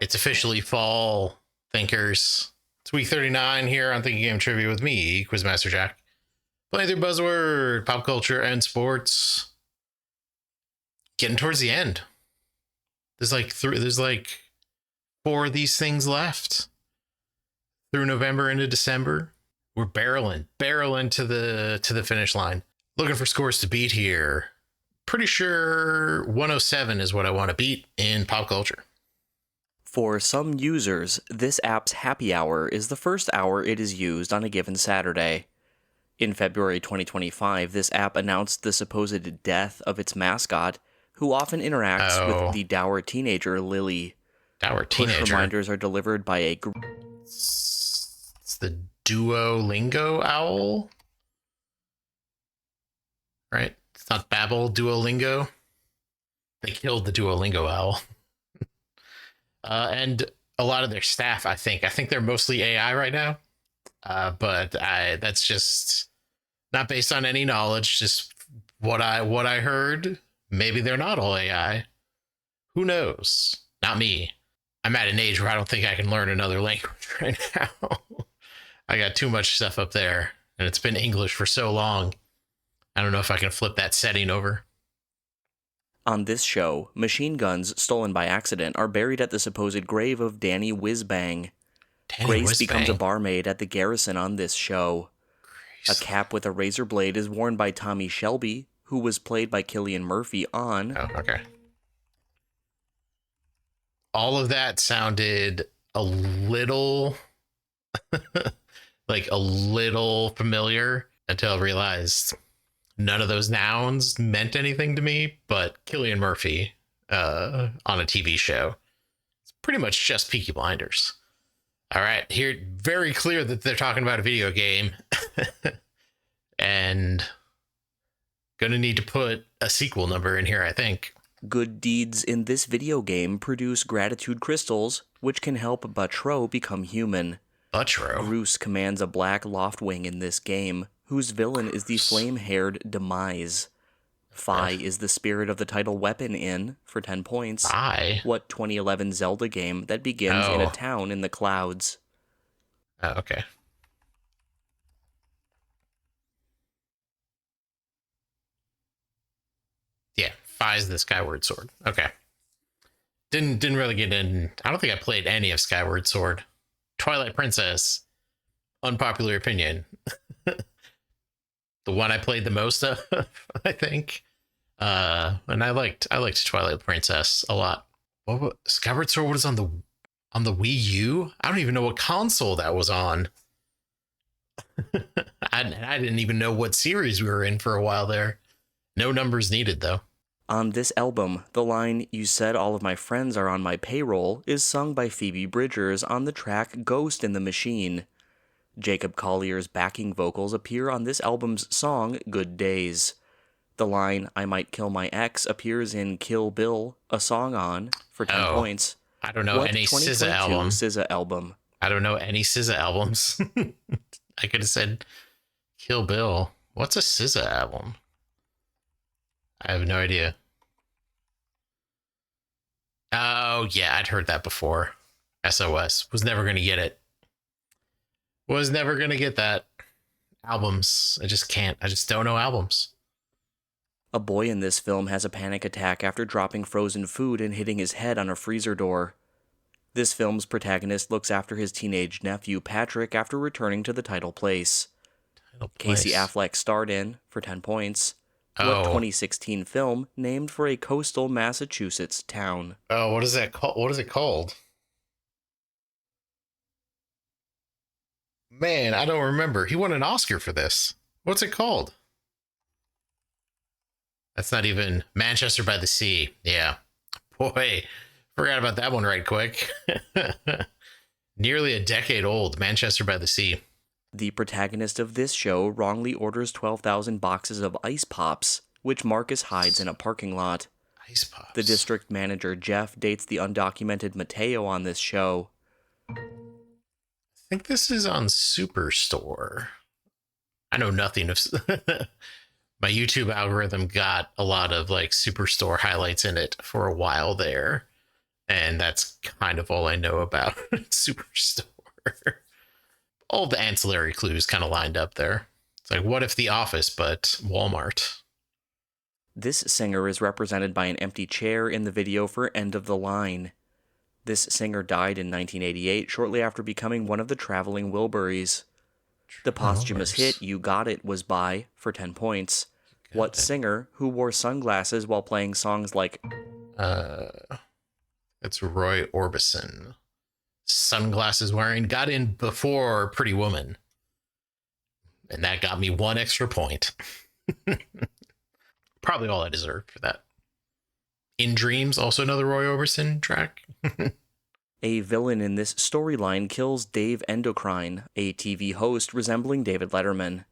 It's officially fall, thinkers. It's week 39 here on Thinking Game Trivia with me, Quizmaster Jack. Playing through Buzzword, pop culture, and sports. Getting towards the end. There's like four of these things left. Through November into December. We're barreling to the finish line. Looking for scores to beat here. Pretty sure 107 is what I want to beat in pop culture. For some users, this app's happy hour is the first hour it is used on a given Saturday. In February 2025, this app announced the supposed death of its mascot, who often interacts with the dour teenager Lily. Dour teenager? Push reminders are delivered by a... It's the Duolingo owl? Right? It's not Babel, Duolingo. They killed the Duolingo owl. And a lot of their staff, I think they're mostly AI right now. But that's just not based on any knowledge, just what I heard. Maybe they're not all AI. Who knows? Not me. I'm at an age where I don't think I can learn another language right now. I got too much stuff up there, and it's been English for so long. I don't know if I can flip that setting over. On this show, machine guns stolen by accident are buried at the supposed grave of Danny Whizbang. Grace becomes a barmaid at the Garrison on this show. Grace. A cap with a razor blade is worn by Tommy Shelby, who was played by Cillian Murphy on... Oh, okay. All of that sounded a little... like a little familiar until I realized none of those nouns meant anything to me, but Cillian Murphy on a TV show. It's pretty much just Peaky Blinders. All right, here, very clear that they're talking about a video game. And gonna need to put a sequel number in here, I think. Good deeds in this video game produce gratitude crystals, which can help Butro become human. Butro? Bruce commands a black loftwing in this game, whose villain is the flame-haired Demise. Phi is the spirit of the title weapon in, for 10 points, what 2011 Zelda game that begins in a town in the clouds. Oh, okay. Yeah, Phi's the Skyward Sword. Okay. Didn't really get in. I don't think I played any of Skyward Sword. Twilight Princess, unpopular opinion. The one I played the most of, I think. And I liked Twilight Princess a lot. Skyward Sword was on the Wii U? I don't even know what console that was on. I didn't even know what series we were in for a while there. No numbers needed, though. On this album, the line, "You said all of my friends are on my payroll," is sung by Phoebe Bridgers on the track Ghost in the Machine. Jacob Collier's backing vocals appear on this album's song Good Days. The line, "I might kill my ex," appears in Kill Bill, a song on, for 10 points. I don't know any SZA album. SZA album. I don't know any SZA albums. I could have said Kill Bill. What's a SZA album? I have no idea. Oh, yeah, I'd heard that before. SOS. Was never going to get it. Was never going to get that. Albums. I just can't. I just don't know albums. A boy in this film has a panic attack after dropping frozen food and hitting his head on a freezer door. This film's protagonist looks after his teenage nephew, Patrick, after returning to the title place. Casey Affleck starred in, for 10 points, what 2016 film named for a coastal Massachusetts town? Oh, what is that called? What is it called? Man, I don't remember. He won an Oscar for this. What's it called? That's not even Manchester by the Sea. Yeah. Boy, forgot about that one right quick. Nearly a decade old, Manchester by the Sea. The protagonist of this show wrongly orders 12,000 boxes of ice pops, which Marcus hides in a parking lot. Ice pops. The district manager, Jeff, dates the undocumented Mateo on this show. I think this is on Superstore. I know nothing of... My YouTube algorithm got a lot of like Superstore highlights in it for a while there. And that's kind of all I know about Superstore. All the ancillary clues kind of lined up there. It's like, what if The Office, but Walmart? This singer is represented by an empty chair in the video for End of the Line. This singer died in 1988, shortly after becoming one of the traveling Wilburys. The posthumous hit You Got It was by, for 10 points, what singer who wore sunglasses while playing songs like It's Roy Orbison. Sunglasses wearing, got in before Pretty Woman. And that got me 1 extra point. Probably all I deserved for that. In Dreams, also another Roy Orbison track. A villain in this storyline kills Dave Endocrine, a TV host resembling David Letterman.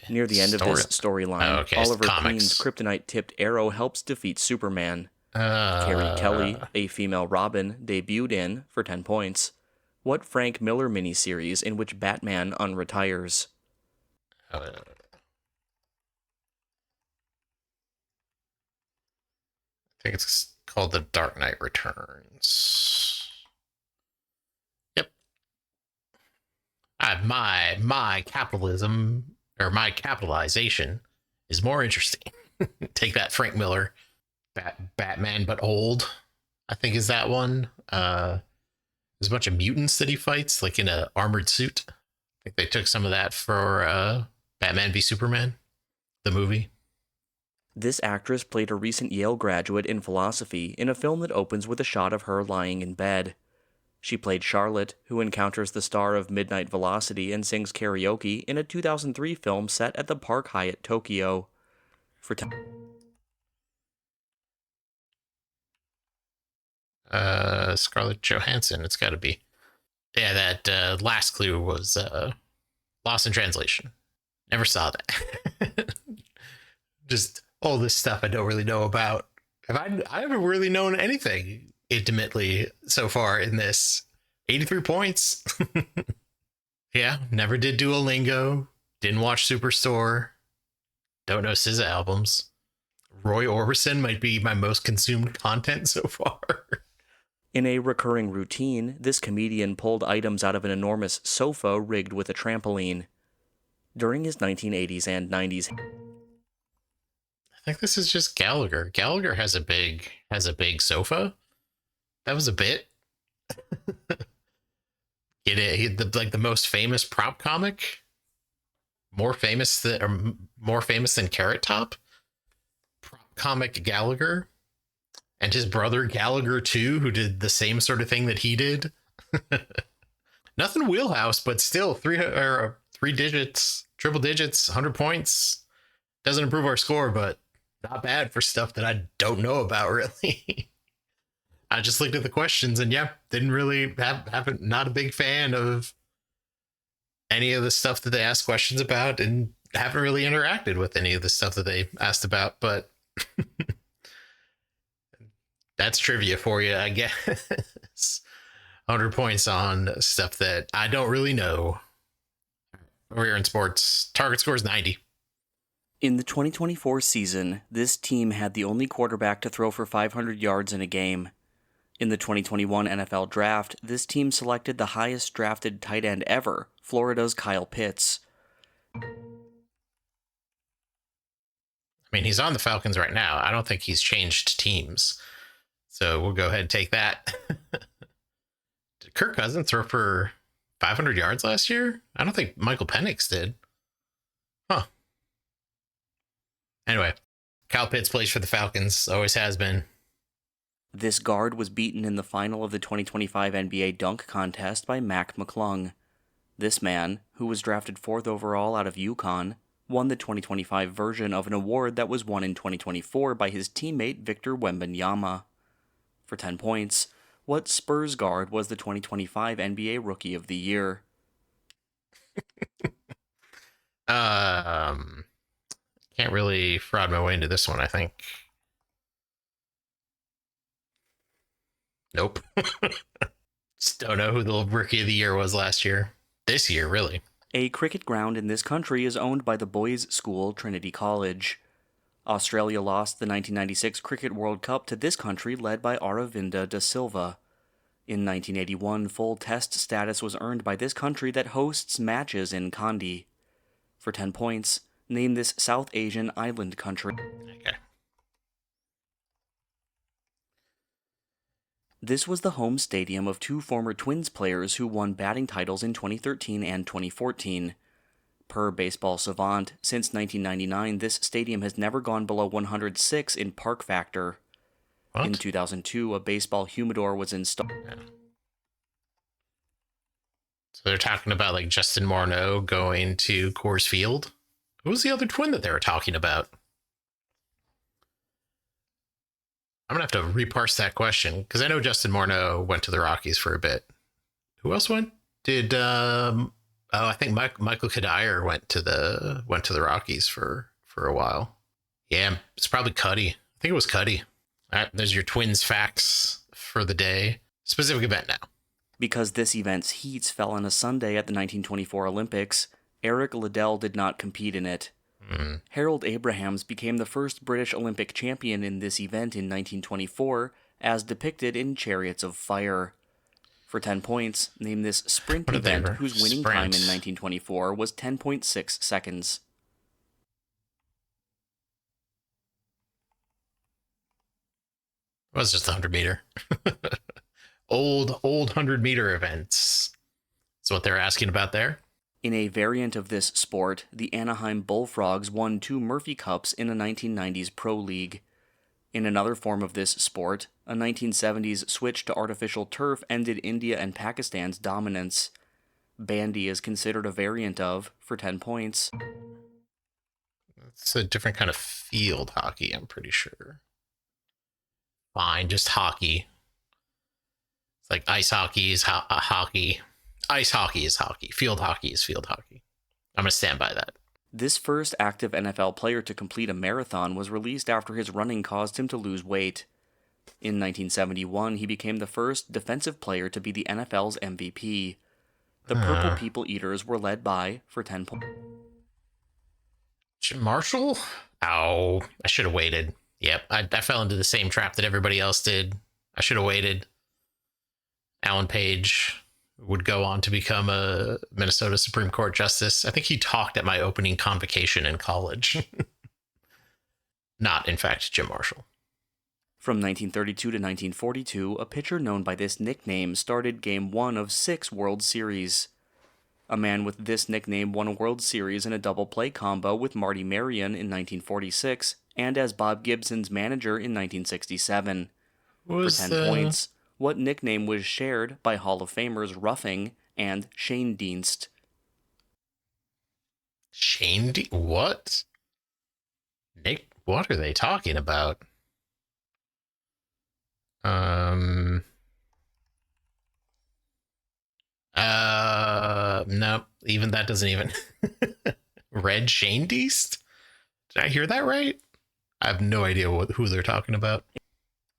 Near the end of this storyline, Oliver Queen's kryptonite-tipped arrow helps defeat Superman. Carrie Kelly, a female Robin, debuted in, for 10 points, what Frank Miller miniseries in which Batman unretires? I think it's called The Dark Knight Returns. Yep. My capitalism, or my capitalization, is more interesting. Take that, Frank Miller. Batman, but old, I think is that one. There's a bunch of mutants that he fights, like in an armored suit. I think they took some of that for Batman v Superman, the movie. This actress played a recent Yale graduate in philosophy in a film that opens with a shot of her lying in bed. She played Charlotte, who encounters the star of Midnight Velocity and sings karaoke in a 2003 film set at the Park Hyatt, Tokyo. For Scarlett Johansson, it's got to be. Yeah, that last clue was Lost in Translation. Never saw that. Just all this stuff I don't really know about. I haven't really known anything intimately so far in this. 83 points. Yeah, never did Duolingo. Didn't watch Superstore. Don't know SZA albums. Roy Orbison might be my most consumed content so far. In a recurring routine, this comedian pulled items out of an enormous sofa rigged with a trampoline. During his 1980s and 90s... I think this is just Gallagher. Gallagher has a big sofa. That was a bit. Get it? Like the most famous prop comic, more famous than Carrot Top. Prop comic Gallagher, and his brother Gallagher too, who did the same sort of thing that he did. Nothing wheelhouse, but still three digits, triple digits, 100 points. Doesn't improve our score, but not bad for stuff that I don't know about really. I just looked at the questions and didn't really not a big fan of any of the stuff that they asked questions about, and haven't really interacted with any of the stuff that they asked about, but that's trivia for you, I guess. 100 points on stuff that I don't really know. Over here in sports, target score is 90. In the 2024 season, this team had the only quarterback to throw for 500 yards in a game. In the 2021 NFL Draft, this team selected the highest drafted tight end ever, Florida's Kyle Pitts. I mean, he's on the Falcons right now. I don't think he's changed teams. So we'll go ahead and take that. Did Kirk Cousins throw for 500 yards last year? I don't think Michael Penix did. Huh. Anyway, Kyle Pitts plays for the Falcons. Always has been. This guard was beaten in the final of the 2025 NBA dunk contest by Mac McClung. This man, who was drafted 4th overall out of UConn, won the 2025 version of an award that was won in 2024 by his teammate Victor Wembanyama. For 10 points, what Spurs guard was the 2025 NBA Rookie of the Year? Can't really fraud my way into this one, I think. Nope. Just don't know who the Rookie of the Year was last year. This year, really. A cricket ground in this country is owned by the boys' school Trinity College. Australia lost the 1996 Cricket World Cup to this country led by Aravinda de Silva. In 1981, full test status was earned by this country that hosts matches in Kandy. For 10 points, name this South Asian island country. Okay. This was the home stadium of two former Twins players who won batting titles in 2013 and 2014. Per Baseball Savant, since 1999, this stadium has never gone below 106 in park factor. What? In 2002, a baseball humidor was installed. Yeah. So they're talking about like Justin Morneau going to Coors Field. Who was the other Twin that they were talking about? I'm gonna have to reparse that question because I know Justin Morneau went to the Rockies for a bit. Who else went? Did I think Michael Kadire went to the Rockies for a while. Yeah, it's probably Cuddy. I think it was Cuddy. All right, there's your Twins facts for the day. Specific event now. Because this event's heats fell on a Sunday at the 1924 Olympics, Eric Liddell did not compete in it. Harold Abrahams became the first British Olympic champion in this event in 1924, as depicted in Chariots of Fire. For 10 points, name this sprint event whose winning time in 1924 was 10.6 seconds. It was just 100 meter. old 100 meter events. That's what they're asking about there. In a variant of this sport, the Anaheim Bullfrogs won 2 Murphy Cups in a 1990s Pro League. In another form of this sport, a 1970s switch to artificial turf ended India and Pakistan's dominance. Bandy is considered a variant of, for 10 points. It's a different kind of field hockey, I'm pretty sure. Fine, just hockey. It's like ice hockey is hockey. Ice hockey is hockey. Field hockey is field hockey. I'm going to stand by that. This first active NFL player to complete a marathon was released after his running caused him to lose weight. In 1971, he became the first defensive player to be the NFL's MVP. The Purple People Eaters were led by, for 10 points. Jim Marshall? Oh, I should have waited. Yep, I fell into the same trap that everybody else did. I should have waited. Alan Page would go on to become a Minnesota Supreme Court justice. I think he talked at my opening convocation in college. Not, in fact, Jim Marshall. From 1932 to 1942, a pitcher known by this nickname started Game 1 of 6 World Series. A man with this nickname won a World Series in a double play combo with Marty Marion in 1946 and as Bob Gibson's manager in 1967. For 10 points, what nickname was shared by Hall of Famers Ruffing and Shane Dienst? What? Nick, what are they talking about? No, even that doesn't even. Red Shane Dienst? Did I hear that right? I have no idea who they're talking about.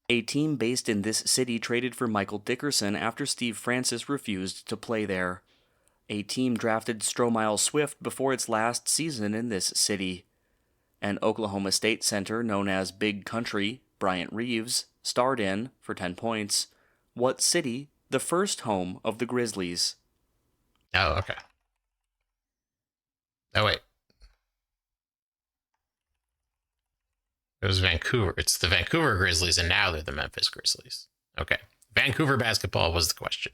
A team based in this city traded for Michael Dickerson after Steve Francis refused to play there. A team drafted Stromile Swift before its last season in this city. An Oklahoma State center known as Big Country, Bryant Reeves, starred in, for 10 points, what city, the first home of the Grizzlies? Oh, okay. Oh, wait. It was Vancouver. It's the Vancouver Grizzlies, and now they're the Memphis Grizzlies. Okay. Vancouver basketball was the question.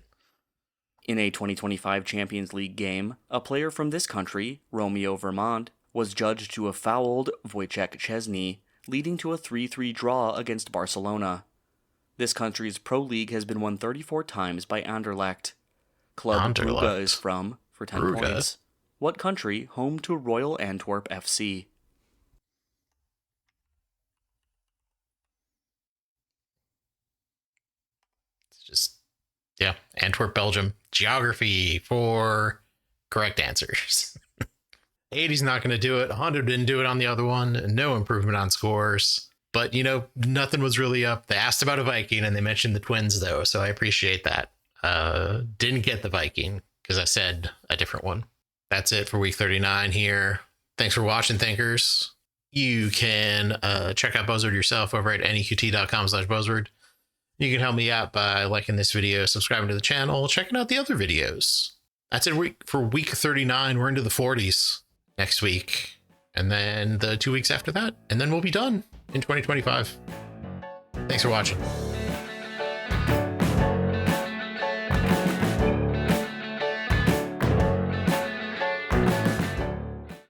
In a 2025 Champions League game, a player from this country, Romeo Vermont, was judged to have fouled Wojciech Szczesny, leading to a 3-3 draw against Barcelona. This country's pro league has been won 34 times by Anderlecht. Club Brugge is from, for 10 points. What country home to Royal Antwerp FC? Yeah, Antwerp, Belgium. Geography for correct answers. 80's not going to do it. 100 didn't do it on the other one. No improvement on scores. But, nothing was really up. They asked about a Viking, and they mentioned the Twins, though, so I appreciate that. Didn't get the Viking, because I said a different one. That's it for week 39 here. Thanks for watching, Thinkers. You can check out Buzzword yourself over at neqt.com/Buzzword. You can help me out by liking this video, subscribing to the channel, checking out the other videos. That's it for week 39. We're into the 40s next week. And then the 2 weeks after that. And then we'll be done in 2025. Thanks for watching.